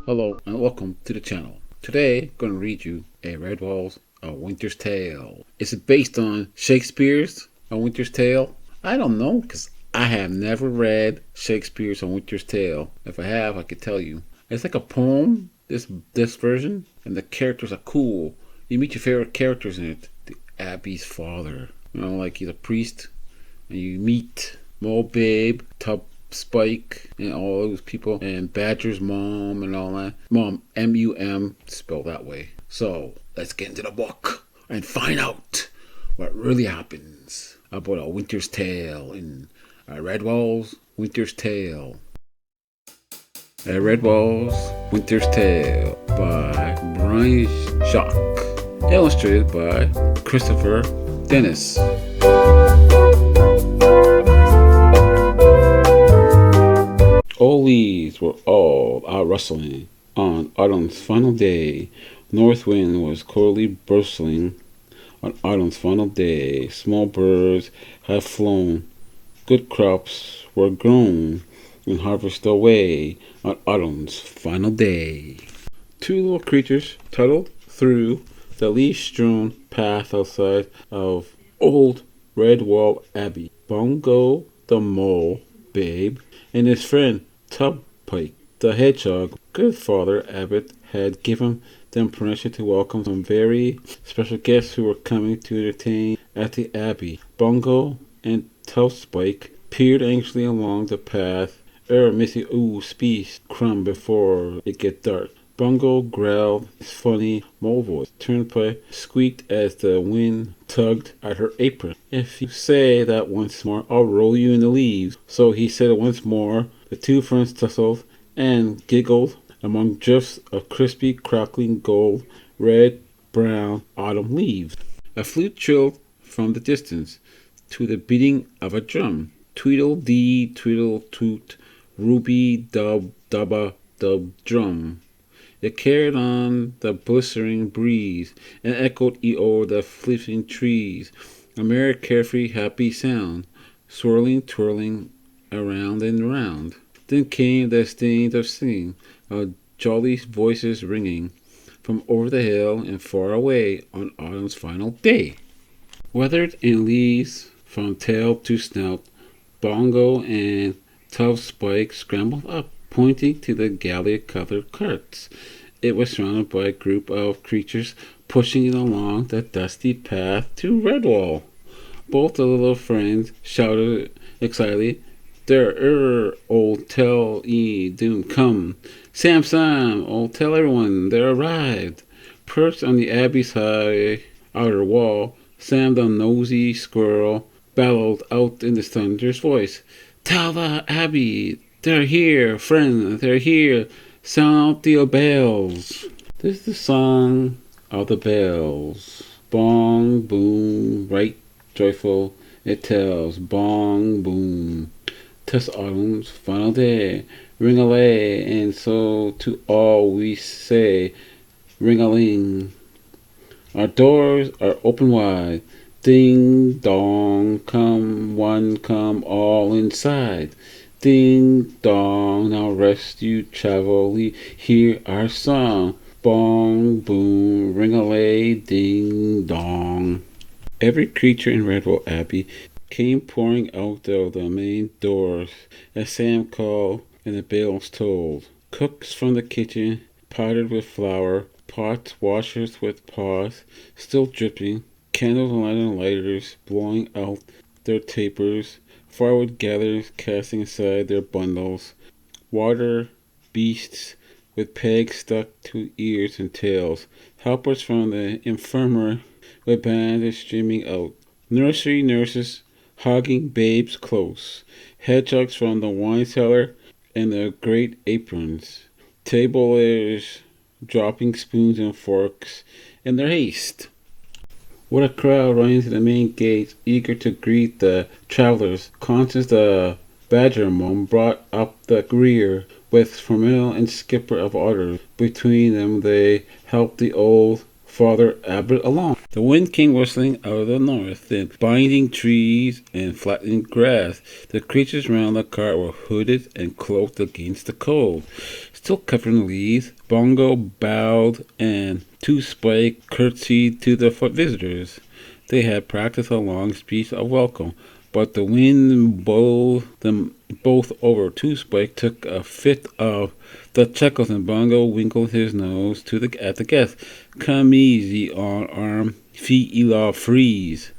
Hello and welcome to the channel. Today I'm going to read you a Redwall's A Winter's Tale. Is it based on Shakespeare's A Winter's Tale? I don't know because I have never read Shakespeare's A Winter's Tale. If I have, I could tell you. It's like a poem, this version, and the characters are cool. You meet your favorite characters in it. The Abbey's father. Like he's a priest, and you meet Mo Babe, Tub Spike, and all those people, and Badger's mom and all that. Mom, M-U-M, spelled that way. So let's get into the book and find out what really happens about A Winter's Tale in Redwall's Winter's Tale. Redwall's Winter's Tale by Brian Schock, illustrated by Christopher Dennis. All leaves were all out rustling on autumn's final day. North wind was coldly bristling on autumn's final day. Small birds had flown, good crops were grown, and harvest away on autumn's final day. Two little creatures toddled through the leaf-strewn path outside of old Redwall Abbey. Bongo the Mole Babe and his friend Tub Pike the Hedgehog. Good Father Abbot had given them permission to welcome some very special guests who were coming to entertain at the Abbey. Bongo and Tub Spike peered anxiously along the path ere Missy Ooh speech crumb before it get dark. Bongo growled his funny mole voice. Turnpike squeaked as the wind tugged at her apron. If you say that once more, I'll roll you in the leaves. So he said it once more. The two friends tussled and giggled among drifts of crispy, crackling gold, red, brown autumn leaves. A flute trilled from the distance to the beating of a drum. Tweedle-dee, tweedle-toot, ruby-dub-dubba-dub drum. It carried on the blistering breeze and echoed o'er the fleeting trees, a merry, carefree, happy sound, swirling, twirling, around and around. Then came the strains of singing, of jolly voices ringing, from over the hill and far away on autumn's final day. Weathered in leaves from tail to snout, Bongo and Tub Spike scrambled up, pointing to the galley-covered carts. It was surrounded by a group of creatures pushing it along the dusty path to Redwall. Both the little friends shouted excitedly, "There, old tell ye doon come. Sam, old tell everyone, they're arrived." Perched on the Abbey's high outer wall, Sam the nosy squirrel bellowed out in the thunderous voice, "Tell the Abbey, they're here, friend, they're here. Sound out the bells." This is the song of the bells. Bong, boom, right joyful it tells. Bong, boom. 'Tis autumn's final day. Ring-a-lay, and so to all we say, ring-a-ling. Our doors are open wide. Ding dong, come one, come all inside. Ding dong, now rest you travelly, hear our song. Bong boom, ring-a-lay, ding dong. Every creature in Redwall Abbey came pouring out of the main doors as Sam called and the bells tolled. Cooks from the kitchen, powdered with flour, pots, washers with pots, still dripping, candles and lantern lighters blowing out their tapers, firewood gatherers casting aside their bundles, water beasts with pegs stuck to ears and tails, helpers from the infirmary with bandages streaming out, nursery nurses hugging babes close, hedgehogs from the wine cellar and their great aprons, tablers dropping spoons and forks in their haste. What a crowd running to the main gates, eager to greet the travelers. Constance the Badger Mom brought up the rear with Formel and Skipper of Otters. Between them they helped the old Father Abbot along. The wind came whistling out of the north, then binding trees and flattening grass. The creatures round the cart were hooded and cloaked against the cold. Still covered in leaves, Bongo bowed and Two Spike curtsied to the visitors. They had practiced a long speech of welcome, but the wind bowled them both over. Two Spike took a fit of the chuckles, and Bongo winkled his nose at the guests. Come easy on arm, feet ela freeze.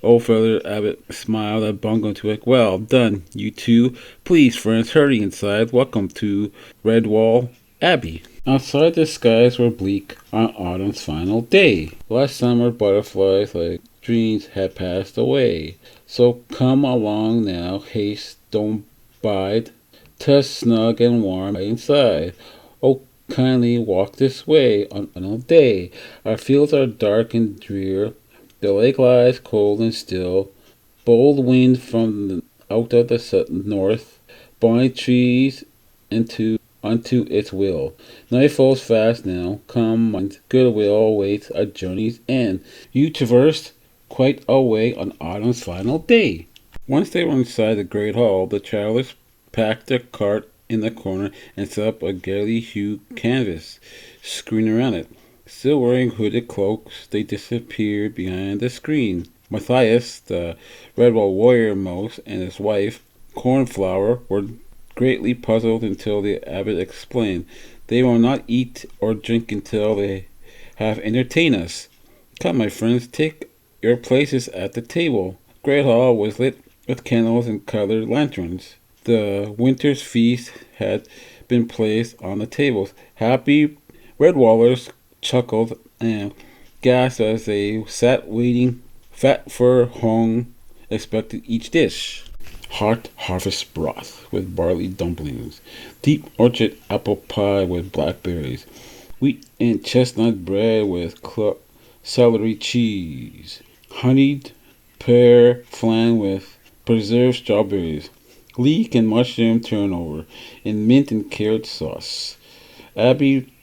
Old Feather Abbot smiled at Bongo and Twig. Well done, you two. Please, friends, hurry inside. Welcome to Redwall Abbey. Outside, the skies were bleak on autumn's final day. Last summer, butterflies like dreams had passed away. So come along now, haste, don't bide. 'Tis snug and warm inside. Oh, kindly walk this way on a day. Our fields are dark and drear. The lake lies cold and still. Bold wind from out of the north bind trees unto its will. Night falls fast now. Come, and goodwill waits a journey's end. You traversed quite a way on autumn's final day. Once they were inside the great hall, the travelers packed their cart in the corner and set up a gaily hued canvas screen around it. Still wearing hooded cloaks, they disappeared behind the screen. Matthias, the Redwall warrior mouse, and his wife, Cornflower, were greatly puzzled until the abbot explained. They will not eat or drink until they have entertained us. Come, my friends, take your places at the table. Great Hall was lit with candles and colored lanterns. The winter's feast had been placed on the tables. Happy Redwallers chuckled and gasped as they sat waiting. Fat fur hung expected each dish. Hot harvest broth with barley dumplings, deep orchard apple pie with blackberries, wheat and chestnut bread with celery cheese, honeyed pear flan with preserved strawberries, leek and mushroom turnover, and mint and carrot sauce, abbey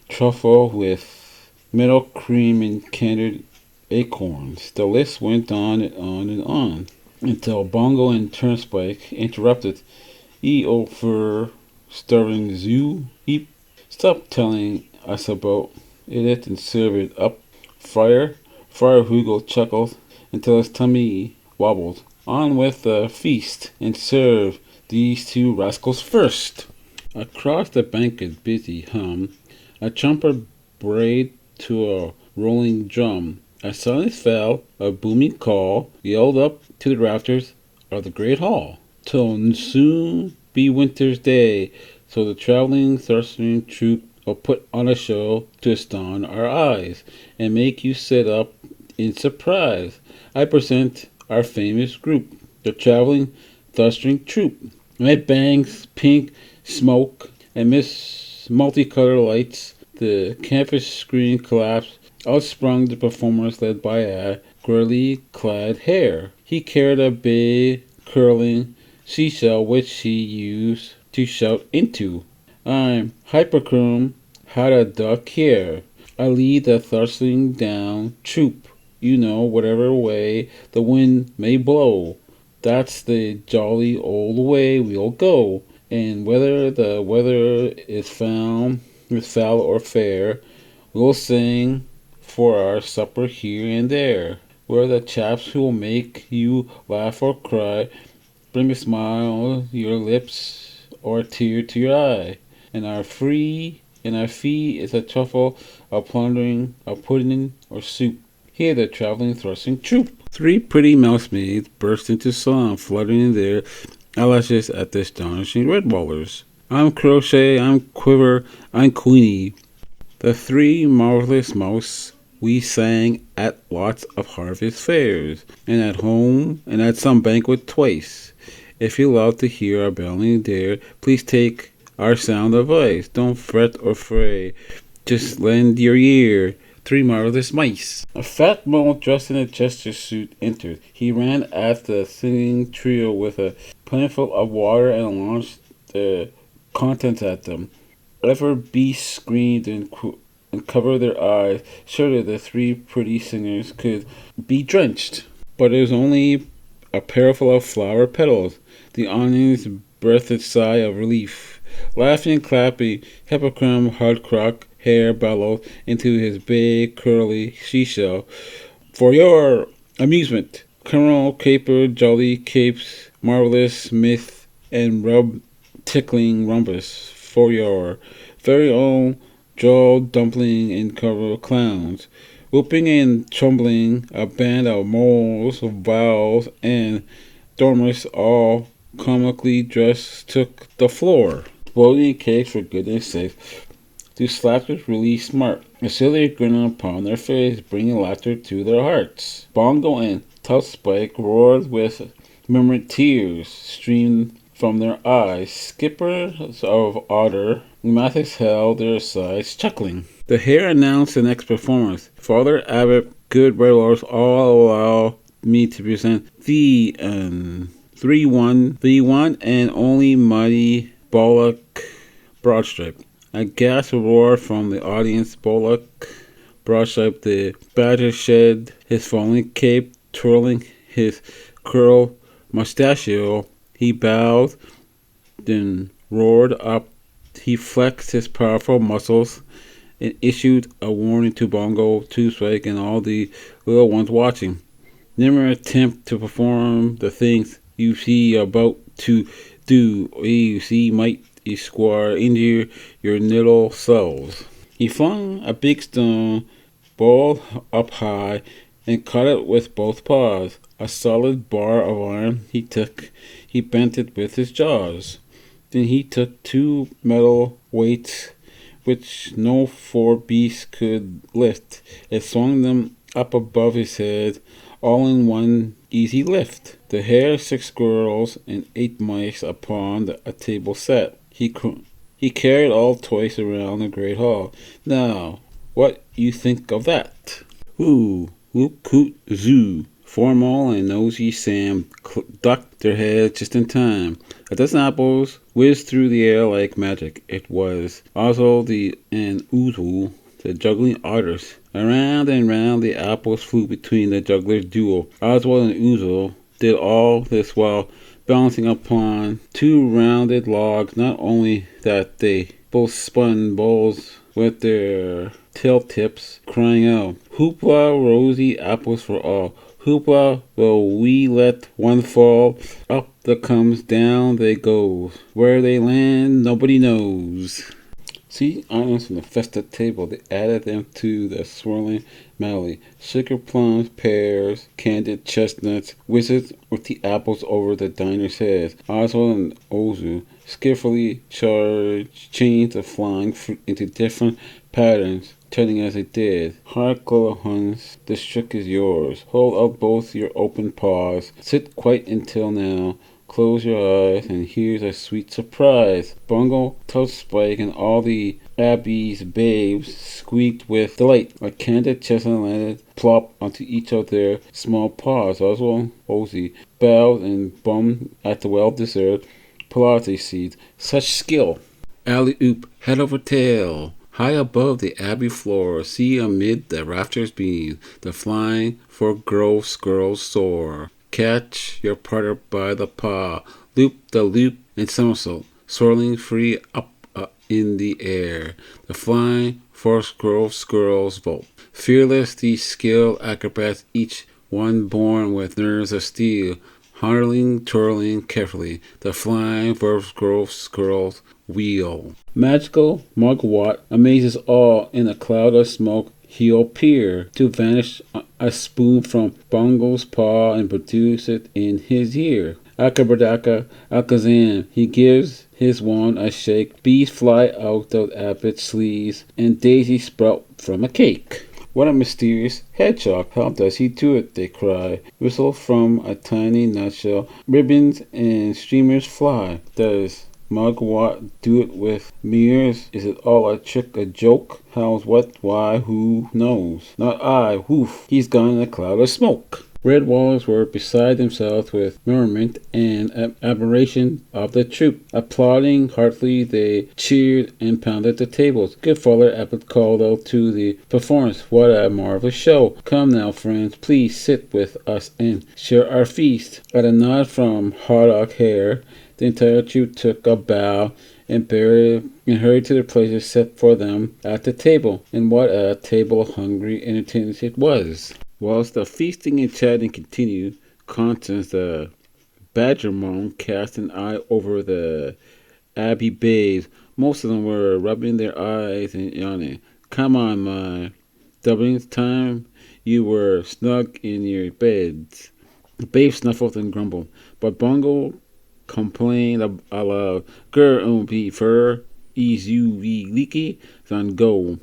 truffle with meadow cream and candied acorns. The list went on and on and on, until Bongo and Turnspike interrupted. O for starving zoo, stop telling us about it and serve it up. Friar Hugo chuckled until his tummy wobbled. On with the feast, and serve these two rascals first. Across the banquet busy hum, a trumper brayed to a rolling drum. A silence fell, a booming call yelled up to the rafters of the great hall. 'Twill soon be winter's day, so the traveling thirsting troupe will put on a show to astonish our eyes and make you sit up in surprise. I present our famous group, the traveling thirsting troupe. Amid bangs, pink smoke, and multicolored lights, the campus screen collapsed. Out sprung the performers led by a grily clad hare. He carried a big curling seashell which he used to shout into. I'm Hyperchrome, had a duck here. I lead the thrusting down troop. You know, whatever way the wind may blow, that's the jolly old way we'll go. And whether the weather is foul or fair, we'll sing for our supper here and there. We're the chaps who'll make you laugh or cry, bring a smile to your lips or a tear to your eye. And our fee is a truffle, a plundering, a pudding, or soup. Hear the traveling thrusting troop. Three pretty mousemaids burst into song, fluttering their eyelashes at the astonishing Redwallers. I'm Crochet, I'm Quiver, I'm Queenie. The three marvelous mouse we sang at lots of harvest fairs, and at home, and at some banquet twice. If you love to hear our bellowing there, please take our sound advice. Don't fret or fray, just lend your ear. Three marvelous mice. A fat mole dressed in a jester suit entered. He ran at the singing trio with a plentiful of water and launched the contents at them. Clever beast screamed and and cover their eyes. Surely the three pretty singers could be drenched. But it was only a pairful of flower petals. The onions breathed a sigh of relief. Laughing and clapping, Hippocrene Hardcrock hair bellowed into his big curly seashell. For your amusement, Colonel Caper, Jolly Capes, Marvelous Myth, and Rub Tickling Rumpus. For your very own jaw dumpling and cover clowns. Whooping and tumbling, a band of moles, vowels, and dormice, all comically dressed, took the floor. Exploding cakes, for goodness sake. The slappers really smart. A silly grin upon their face, bringing laughter to their hearts. Bongo and Tough Spike roared with murmured tears streamed from their eyes. Skippers of otter, pneumatics held their sides, chuckling. The hare announced the next performance. Father Abbot, good Redwalls, all allow me to present the 3-1 and only mighty Bollock Broadstripe. A gasp roared from the audience. Bollock Broadstripe, the badger, shed his falling cape, twirling his curled mustachio. He bowed, then roared up. He flexed his powerful muscles and issued a warning to Bongo, Two Spike, and all the little ones watching. Never attempt to perform the things you see about to do, or you see might square into your little selves. He flung a big stone ball up high and caught it with both paws. A solid bar of iron he bent it with his jaws. Then he took two metal weights which no four beasts could lift, and swung them up above his head, all in one easy lift. The hare, 6 squirrels, and 8 mice upon a table set. He carried all toys around the great hall. Now, what you think of that? Whoo, whoop, coot, zoo. Formal and Nosy Sam ducked their heads just in time. A dozen apples whizzed through the air like magic. It was Oswald and Oozle, the juggling artists. Around and round the apples flew between the jugglers' duel. Oswald and Oozle did all this while balancing upon 2 rounded logs. Not only that, they both spun bowls with their tail tips, crying out, "Hoopla, rosy apples for all! Hoopla, will we let one fall? Up they comes, down they goes. Where they land, nobody knows." See onions from the festive table. They added them to the swirling medley. Sugar plums, pears, candied chestnuts, whizzed with the apples over the diners' heads. Oswald and Ozu skillfully charged chains of flying fruit into different patterns, turning as it did. Hard glow Huns, this trick is yours. Hold up both your open paws. Sit quiet until now. Close your eyes, and here's a sweet surprise. Bungle, Tough Spike, and all the Abbey's babes squeaked with delight. A candied chestnut landed plop onto each of their small paws. Oswald Ozzy bowed and bummed at the well-deserved Pilates seeds. Such skill! Alley-oop, head over tail. High above the abbey floor, see amid the rafters beam, the flying for grove squirrels soar. Catch your partner by the paw, loop the loop and somersault, soaring free up in the air. The flying forest grove squirrels vault. Fearless these skilled acrobats, each one born with nerves of steel, hurling, twirling carefully. The flying forest grove squirrels wheel. Magical mugwort amazes all. In a cloud of smoke he'll appear, to vanish a spoon from Bongo's paw and produce it in his ear. Acabradaka, Alakazam, he gives his wand a shake. Bees fly out of Abbot's sleeves, and daisies sprout from a cake. What a mysterious hedgehog! How does he do it? They cry. Whistle from a tiny nutshell. Ribbons and streamers fly. Does Mugwort do it with mirrors? Is it all a trick, a joke? How's, what, why, who knows? Not I, woof, he's gone in a cloud of smoke. Redwalls were beside themselves with merriment and admiration of the troop. Applauding heartily, they cheered and pounded the tables. Good Father Abbot called out to the performers, "What a marvelous show! Come now, friends, please sit with us and share our feast." At a nod from Hardock Hare, the entire troop took a bow and hurried to their places set for them at the table. And what a table of hungry entertainers it was! Whilst the feasting and chatting continued, Constance, the badger mom, cast an eye over the Abbey babes. Most of them were rubbing their eyes and yawning. "Come on, my Dublin's time you were snug in your beds." The babes snuffled and grumbled, but Bungle complained aloud. "Gur be fur, ease you be leaky, then go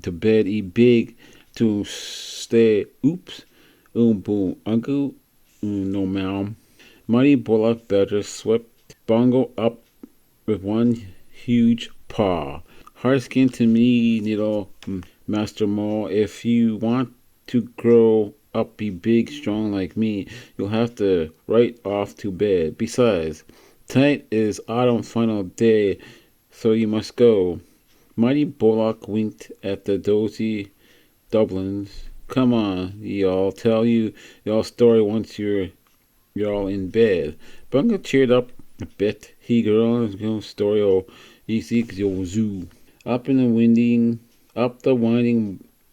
to bed e big to stay oops, boom uncle, no ma'am." Mighty Bullock Badger swept Bungle up with one huge paw. "Heartskin to me, little Master Mole. If you want to grow up be big, strong like me, you'll have to right off to bed. Besides, tonight is autumn final day, so you must go." Mighty Bullock winked at the dozy Dublins. "Come on, y'all, tell you y'all story once y'all in bed." Bungle cheered up a bit. "He girl story o Ezekiel Zoo." Up the winding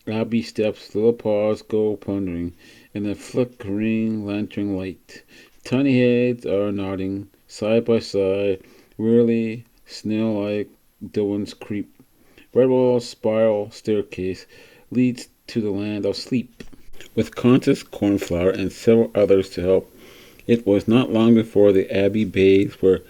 abbey steps, little paws go pondering in the flickering lantern light. Tiny heads are nodding side by side, wearily, snail-like Dylan's creep. Redwall spiral staircase leads to the land of sleep. With Constance Cornflower and several others to help, it was not long before the Abbey babes were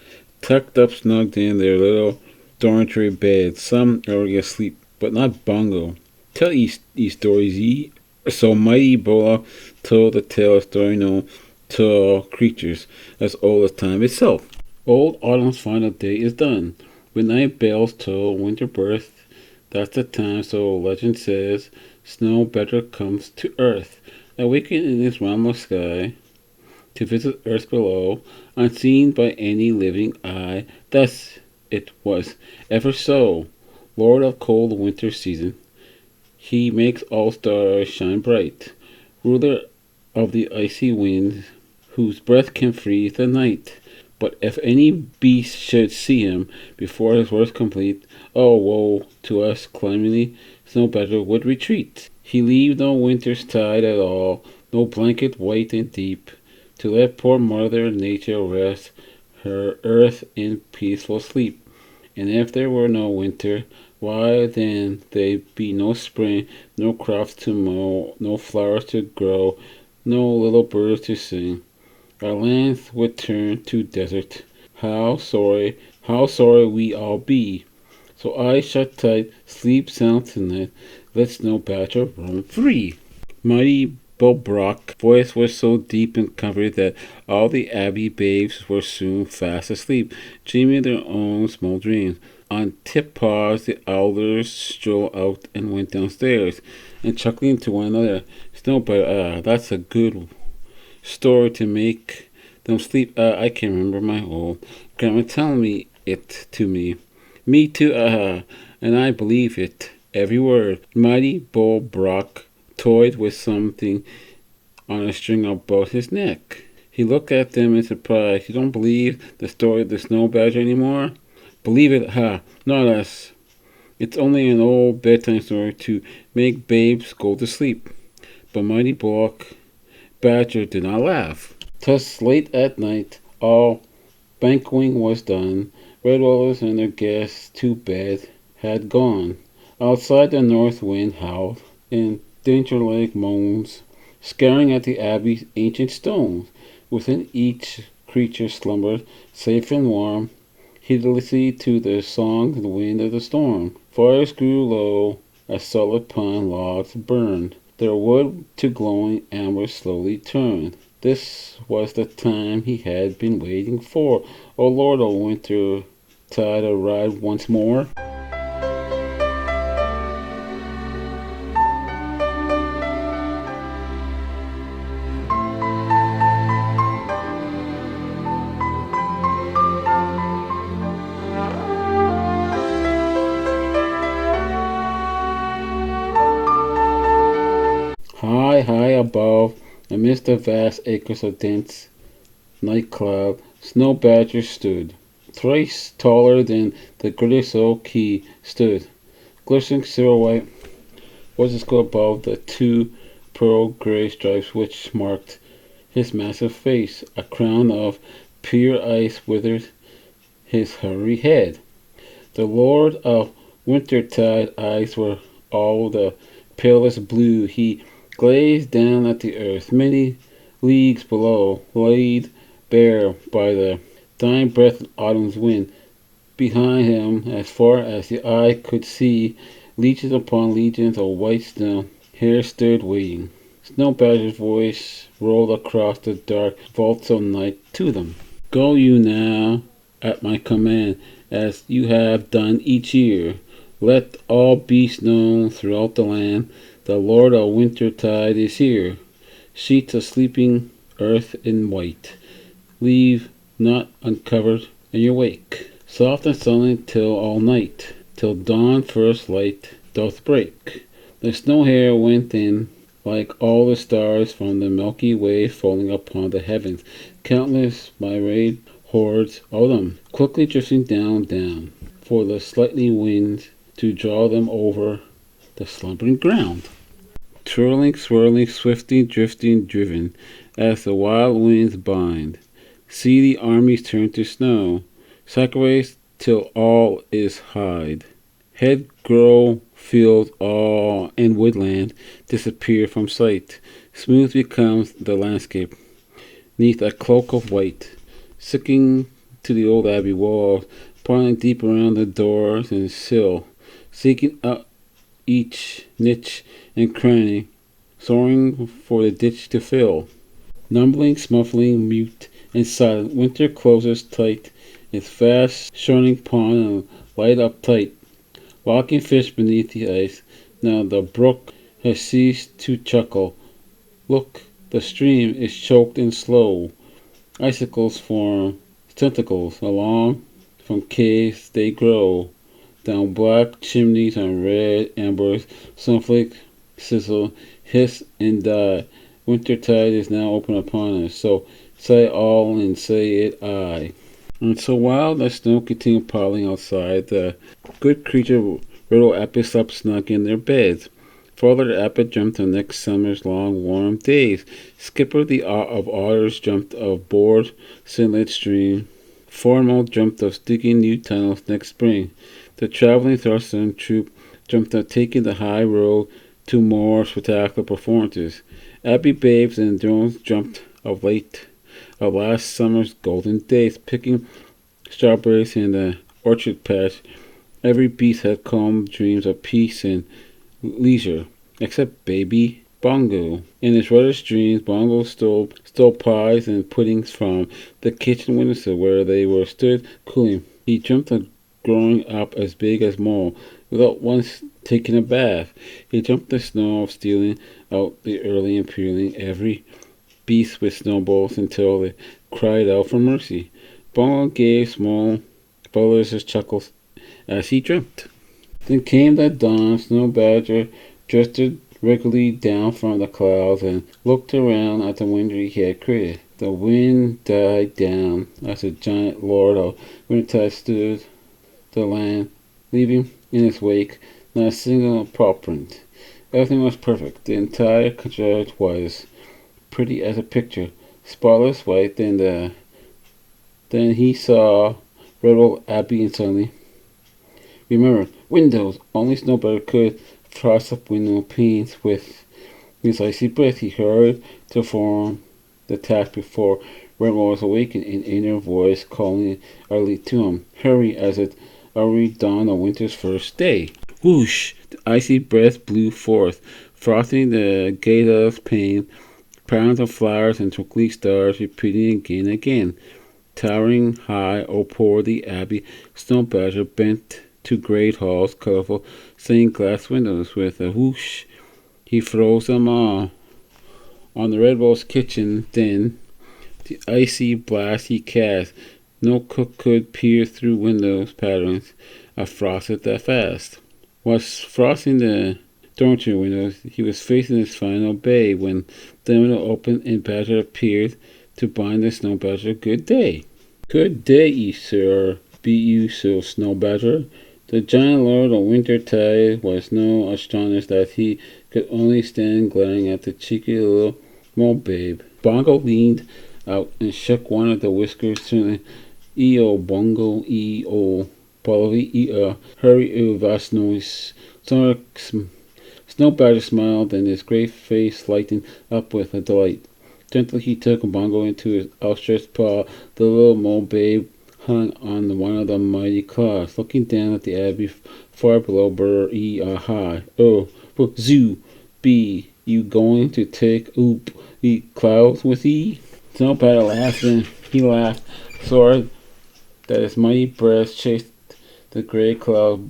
tucked up snug in their little dormitory beds, some already asleep, but not Bungle. "Tell ye stories, ye." So Mighty Bola told the tale of story known to all creatures as old as time itself. Old autumn's final day is done. When night bells toll winter birth, that's the time, so legend says, Snow Badger comes to earth, awakened in his realm of sky, to visit earth below, unseen by any living eye. Thus it was ever so. Lord of cold winter season, he makes all stars shine bright, ruler of the icy winds, whose breath can freeze the night. But if any beast should see him before his work's complete, oh woe to us climbingly, Snow Badger would retreat. He leave no winter's tide at all, no blanket white and deep, to let poor Mother Nature rest her earth in peaceful sleep. And if there were no winter, why then there'd be no spring, no crops to mow, no flowers to grow, no little birds to sing. Our lands would turn to desert. How sorry we all be. So I shut tight, sleep sound tonight. Let Snow Badger roam free. Mighty Bulbrock's voice was so deep and comforting that all the Abbey babes were soon fast asleep, dreaming their own small dreams. On tip-paws, the elders strolled out and went downstairs, and chuckling to one another, "Snow Badger, that's a good story to make them sleep. I can remember my old grandma telling me it to me. Me too, and I believe it, every word." Mighty Bulbrock toyed with something on a string about his neck. He looked at them in surprise. "You don't believe the story of the Snow Badger anymore?" "Believe it, not us. It's only an old bedtime story to make babes go to sleep." But Mighty Bullock Badger did not laugh. 'Twas late at night, all banqueting was done. Redwallers and their guests to bed had gone. Outside the north wind howled in danger-like moans, scaring at the Abbey's ancient stones. Within each creature slumbered, safe and warm, heedlessly to the song and wind of the storm. Fires grew low as solid pine logs burned. Their wood to glowing amber slowly turned. This was the time he had been waiting for. O Lord, O winter tide arrived once more. the vast acres of dense night cloud, Snow Badger stood. Thrice taller than the greatest oak he stood. Glistening silver-white was his skull above the two pearl-gray stripes which marked his massive face. A crown of pure ice withered his hairy head. The Lord of Wintertide eyes were all the palest blue. He gazed down at the earth, many leagues below, laid bare by the dying breath of autumn's wind. Behind him, as far as the eye could see, legions upon legions of white snow, hair stood waiting. Snow Badger's voice rolled across the dark vaults of night to them. Go you now at my command, as you have done each year. Let all be known throughout the land, the Lord of Wintertide is here. Sheets of sleeping earth in white, leave not uncovered in your wake. Soft and silent till all night, till dawn first light doth break. The snow hare went in, like all the stars from the Milky Way falling upon the heavens, countless myriad hordes of them, quickly drifting down, for the slightly winds to draw them over the slumbering ground. Twirling, swirling, swiftly drifting, driven, as the wild winds bind. See the armies turn to snow, sacrifice till all is hide. Head grow, field, all and woodland disappear from sight. Smooth becomes the landscape, neath a cloak of white. Sticking to the old abbey walls, piling deep around the doors and sill, seeking out each niche and cranny, soaring for the ditch to fill. Numbling, smuffling, mute and silent, winter closes tight its fast shining pond and light up tight, locking fish beneath the ice. Now the brook has ceased to chuckle. Look, the stream is choked and slow. Icicles form tentacles along from caves they grow. Down black chimneys and red embers, snowflakes sizzle, hiss and die. Wintertide is now open upon us, so say all and say it I. And so while the snow continued piling outside, the good creature Redwall Appy slept snug in their beds. Father Appy dreamt of next summer's long warm days. Skipper the of Otters dreamt of bored sunlit stream. Formal dreamt of digging new tunnels next spring. The traveling Thruster troop dreamt of taking the high road to more spectacular performances. Abbey babes and drones dreamt of last summer's golden days, picking strawberries in the orchard patch. Every beast had calm dreams of peace and leisure, except baby Bongo. In his brother's dreams, Bongo stole pies and puddings from the kitchen windows where they were stood cooling. He dreamt of growing up as big as Mole, without once taking a bath. He dreamt the snow of stealing out the early and peeling every beast with snowballs until they cried out for mercy. Bongo gave small brothers his chuckles as he dreamt. Then came the dawn. Snow Badger drifted regularly down from the clouds and looked around at the winter he had created. The wind died down as the giant lord of Wintertide stood the land, leaving in its wake not a single paw print. Everything was perfect. The entire country was pretty as a picture, spotless white. Then he saw Redwall Abbey and suddenly remembered windows. Only Snow Badger could frost up window panes with his icy breath. He hurried to perform the task before Redwall was awakened, an inner voice calling early to him. Hurry, as it already dawned on winter's first day. Whoosh! The icy breath blew forth, frosting the gate of pane. Pounds of flowers and twinkling stars, repeating again and again. Towering high o'er the abbey, Snow Badger bent to great halls, colorful stained glass windows. With a whoosh, he froze them all. On the Redwall's kitchen, then, the icy blast he cast. No cook could peer through windows patterns of frosted that fast. Was frosting the dormitory windows, he was facing his final bay when The window opened and Badger appeared to bind the Snow Badger. Good day. Good day, sir. Be you so, Snow Badger. The giant lord of Wintertide was no astonished that he could only stand glaring at the cheeky little mole babe. Bongo leaned out and shook one of the whiskers, saying, "Eo bongo, eo polovi, ea hurry u vas noise." Snow Badger smiled, and his great face lightened up with delight. Gently he took Bongo into his outstretched paw. The little mole babe hung on one of the mighty claws, looking down at the abbey far below. High. Oh, zoo, be you going to take oop the clouds with ye? Snow Badger laughed, and he laughed so hard that his mighty breast chased the gray cloud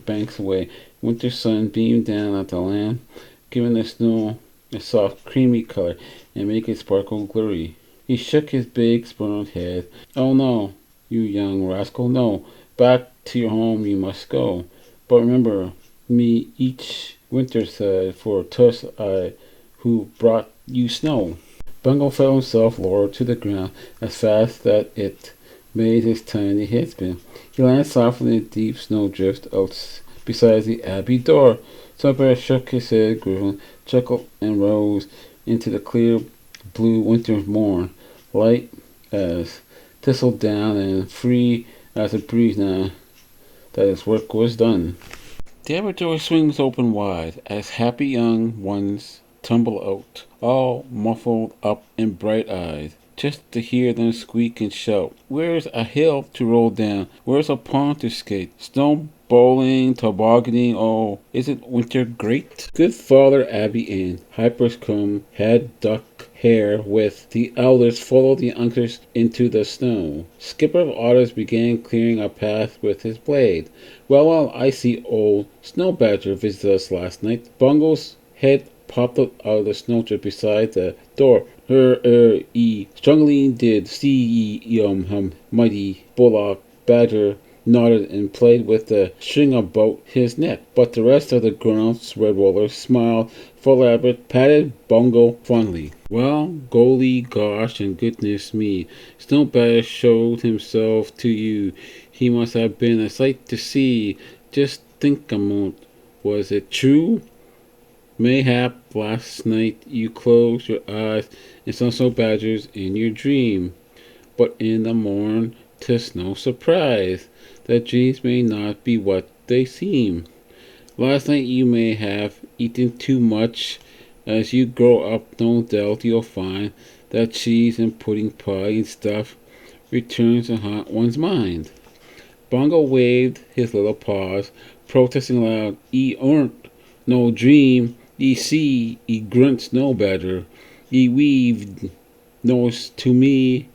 banks away. Winter sun beamed down at the land, giving the snow a soft creamy color and making it sparkle glittery. He shook his big spurned head. "Oh no, you young rascal, no. Back to your home you must go. But remember me each winterside, for 'twas I who brought you snow." Bungo felt himself lowered to the ground as fast that it made his tiny head spin. He landed softly in a deep snowdrift out beside the abbey door. Snowbear shook his head, groaned, chuckled, and rose into the clear blue winter morn, light as thistledown and free as a breeze now that his work was done. The abbey door swings open wide as happy young ones tumble out, all muffled up and bright-eyed, just to hear them squeak and shout. Where's a hill to roll down? Where's a pond to skate? Snow bowling, tobogganing, oh, isn't winter great? Good Father Abbey and Hyper's come, head duck hair with the elders followed the youngsters into the snow. Skipper of Otters began clearing a path with his blade. Well, I see old Snow Badger visited us last night. Bungo's head popped up out of the snowdrift beside the door. Struggling did see ye, mighty bullock Badger nodded and played with the string about his neck. But the rest of the grown-ups, Redwallers, smiled, full elaborate, patted Bungo fondly. Well, golly gosh and goodness me, Snow Badger showed himself to you. He must have been a sight to see. Just think a moment. Was it true? Mayhap last night you closed your eyes and saw Snow Badgers in your dream. But in the morn 'tis no surprise that dreams may not be what they seem. Last night you may have eaten too much. As you grow up, no doubt you'll find that cheese and pudding pie and stuff returns to haunt one's mind. Bongo waved his little paws, protesting loud, "Ye aren't no dream. Ye see, ye grunt Snow Badger. Ye weaved nose to me.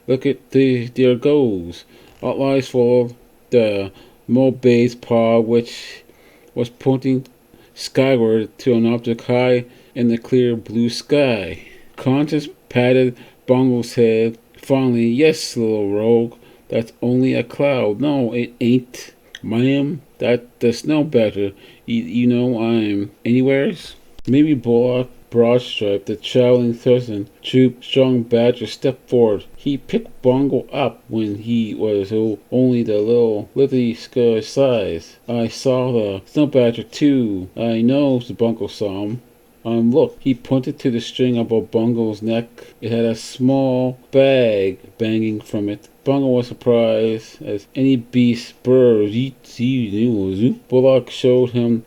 Look at there goes." All eyes followed the molebabe's paw, which was pointing skyward to an object high in the clear blue sky. Conscience patted Bongo's head fondly. "Yes, little rogue, that's only a cloud." "No, it ain't, ma'am. That's the Snow Badger. You know I'm anywheres." Maybe Bullock Broadstripe, the traveling Thurston troop strong Badger, stepped forward. He picked Bongo up when he was only the little lippy size. "I saw the Snow Badger too. I knows the Bongo saw him. Look." He pointed to the string above Bongo's neck. It had a small bag banging from it. Bongo was surprised as any beast. Bullock showed him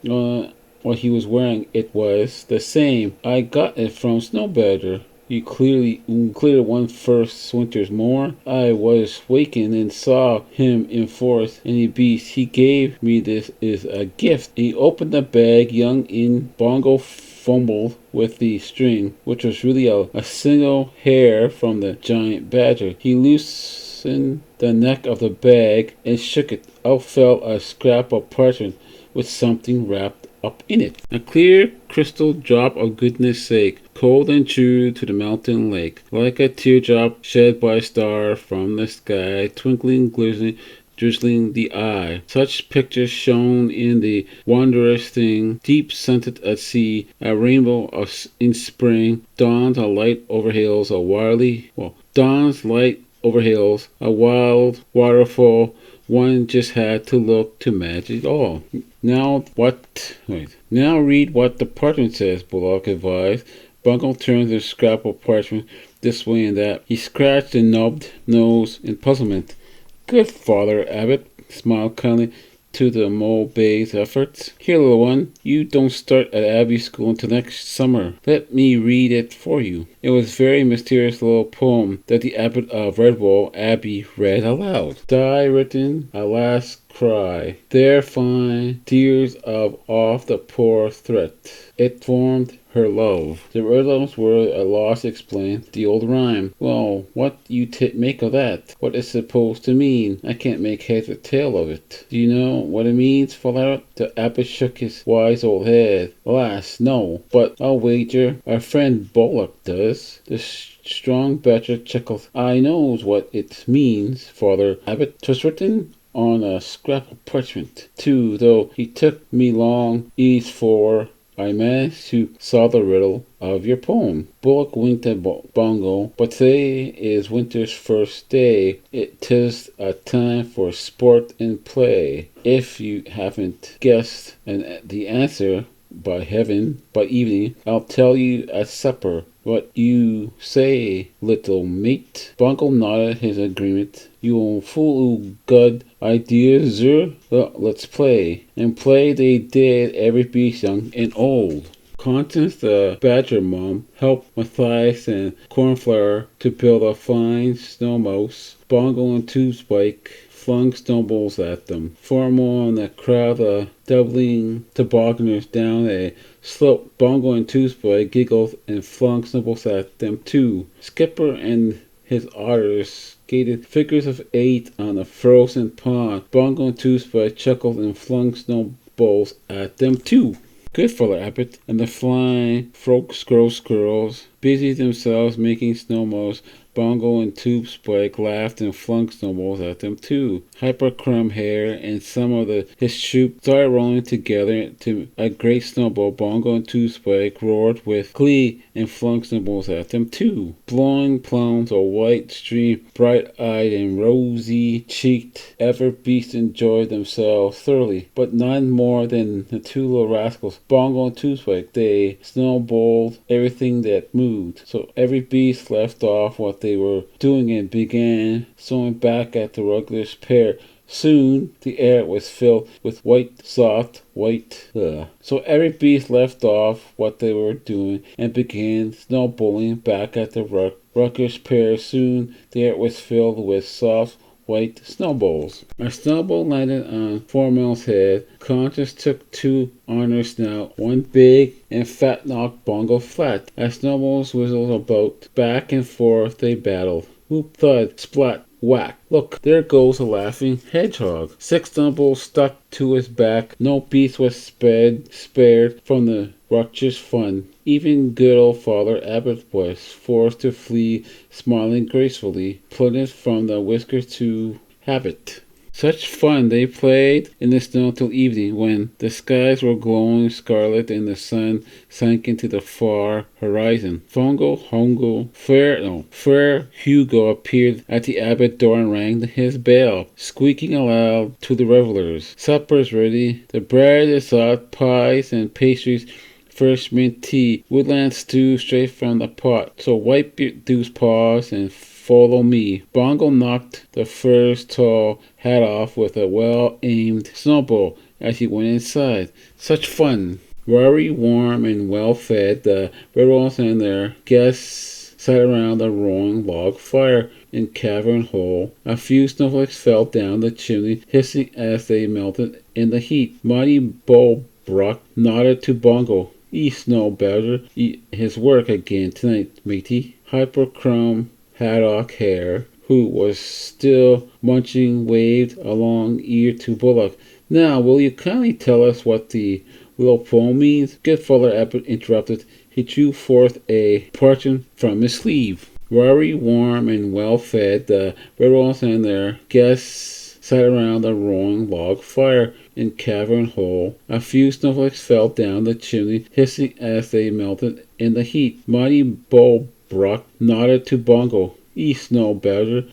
what he was wearing. It was the same. "I got it from Snow Badger. You clearly one first winter's morn. I was wakened and saw him in forest. Any beast. He gave me this is a gift." He opened the bag. Young in Bongo fumbled with the string, which was really a single hair from the giant badger. He loosened the neck of the bag and shook it. Out fell a scrap of parchment with something wrapped up in it. A clear crystal drop of goodness sake, cold and true to the mountain lake, like a teardrop shed by a star from the sky, twinkling, glistening, drizzling the eye. Such pictures shone in the wondrous thing, deep scented at sea, a rainbow in spring, dawns a light over hills, dawns light over hills, a wild waterfall. One just had to look to match it all. Now read what the parchment says, Bullock advised. Bungle turned the scrap of parchment this way and that. He scratched a nubbed nose in puzzlement. Good Father Abbot smiled kindly to the mole bay's efforts. Here, little one, you don't start at Abbey School until next summer. Let me read it for you. It was a very mysterious little poem that the Abbot of Redwall Abbey read aloud. Die written, a last cry. There find tears of off the poor threat. It formed her love. The riddles were at loss to explain the old rhyme. Well, what you make of that? What is supposed to mean? I can't make head or tail of it. Do you know what it means, Fallout? The abbot shook his wise old head. Alas, no. But I'll wager our friend Bullock does. The strong badger chuckled. I knows what it means, Father Abbot. 'Twas written on a scrap of parchment, too, though he took me long ease for I managed to solve the riddle of your poem. Bullock winked at Bongo, but today is winter's first day. 'Tis a time for sport and play. If you haven't guessed the answer, by heaven, by evening, I'll tell you at supper. What you say, little mate? Bongo nodded his agreement. You fool good idea, sir. Well, let's play. And play they did, every beast young and old. Constance, the badger mom, helped Matthias and Cornflower to build a fine snowmouse. Bongo and Two Spike flung snowballs at them. Far more on the crowd of doubling tobogganers down a slope. Bongo and Two Spike giggled and flung snowballs at them too. Skipper and his otters skated figures of 8 on a frozen pond. Bongo and Two Spike chuckled and flung snowballs at them too. Good Father Abbot and the flying squirrels busied themselves making snowballs. Bongo and Two Spike laughed and flung snowballs at them too. Hyperchrome Hair and some of his troop started rolling together to a great snowball. Bongo and Two Spike roared with glee and flung snowballs at them too. Blowing plums of white stream, bright-eyed and rosy-cheeked, ever beasts enjoyed themselves thoroughly, but none more than the two little rascals. Bongo and Two Spike, they snowballed everything that moved, so every beast left off what they were doing and began swimming back at the rugged pair. Soon the air was filled with So every beast left off what they were doing and began snowballing back at the rugged pair. Soon the air was filled with soft white snowballs. A snowball landed on Foreman's head. Constance took 2 on her snout. One big and fat knocked Bongo flat. As snowballs whistled about, back and forth they battled. Whoop, thud, splat, whack. Look, there goes a laughing hedgehog. 6 snowballs stuck to his back. No beast was spared from the ruckus fun. Even good old Father Abbot was forced to flee, smiling gracefully, plunged from the whiskers to habit. Such fun they played in the snow till evening, when the skies were glowing scarlet and the sun sank into the far horizon. Fair Hugo appeared at the abbot door and rang his bell, squeaking aloud to the revelers. Supper's ready. The bread is hot, pies and pastries, fresh mint tea, woodland stew straight from the pot. So wipe those paws and follow me. Bongo knocked the first tall hat off with a well-aimed snowball as he went inside. Such fun! Very warm and well-fed, the Redwalls and their guests sat around the roaring log fire in cavern hole. A few snowflakes fell down the chimney, hissing as they melted in the heat. Mighty Bull Brock nodded to Bongo. Snow Badger, his work again tonight, matey. Hyperchrome Haddock Hare, who was still munching, waved a long ear to Bullock. Now, will you kindly tell us what the little poem means? Good Father Abbot interrupted. He drew forth a parchment from his sleeve. Very warm and well fed, the Redwalls and their guests sat around a roaring log fire in cavern hole. A few snowflakes fell down the chimney, hissing as they melted in the heat. Mighty Bull Brock nodded to Bongo. Snow Badger,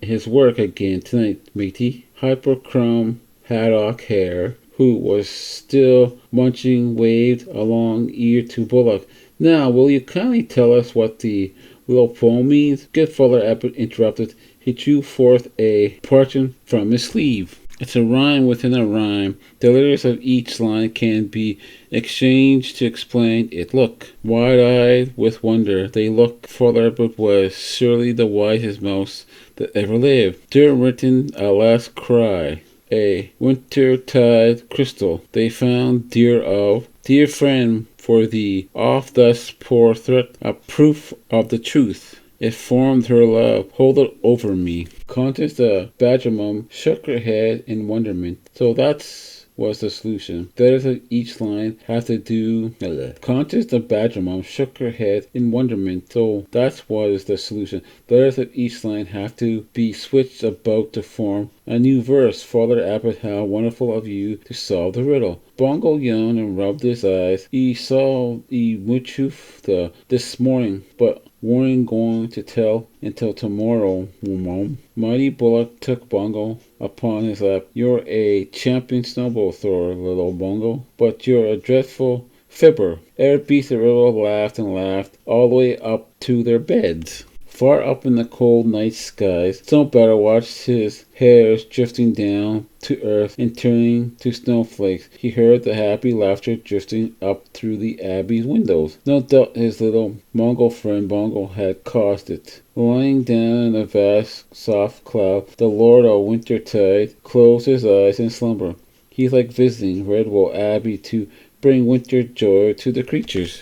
his work again tonight, matey. Hyperchrome Haddock Hare, who was still munching, waved a long ear to Bullock. Now, will you kindly tell us what the little poem means? Good Father Abbot interrupted. He drew forth a parchment from his sleeve. It's a rhyme within a rhyme. The letters of each line can be exchanged to explain it. Look, wide-eyed with wonder, they look. Father Abbot was surely the wisest mouse that ever lived. Dear written a last cry, a wintertide crystal they found dear of. Dear friend, for thee, oft thus pour threat, a proof of the truth. It formed her love. Hold it over me. Constance the Badger Mum shook her head in wonderment. So that's was the solution. The letters of each line have to do. Constance the Badger Mum shook her head in wonderment. So that was the solution. The letters of each line have to be switched about to form a new verse. Father Abbot, how wonderful of you to solve the riddle. Bongo yawned and rubbed his eyes. He saw Muchuf this morning, but weren't going to tell until tomorrow, Mom. Mighty Bullock took Bongo upon his lap. You're a champion snowball thrower, little Bongo, but you're a dreadful fibber. Every beast of Redwall laughed and laughed all the way up to their beds. Far up in the cold night skies, Snow Badger watched his hairs drifting down to earth and turning to snowflakes. He heard the happy laughter drifting up through the Abbey's windows. No doubt his little Mongol friend Bongo had caused it. Lying down in a vast soft cloud, the Lord of Wintertide closed his eyes in slumber. He's like visiting Redwall Abbey to bring winter joy to the creatures.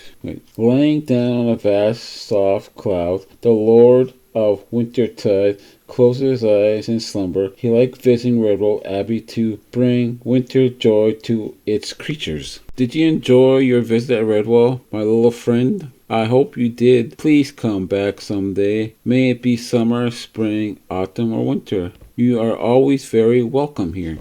Lying down on a vast soft cloud, the Lord of Wintertide closed his eyes in slumber. He liked visiting Redwall Abbey to bring winter joy to its creatures. Did you enjoy your visit at Redwall, my little friend? I hope you did. Please come back someday. May it be summer, spring, autumn, or winter. You are always very welcome here.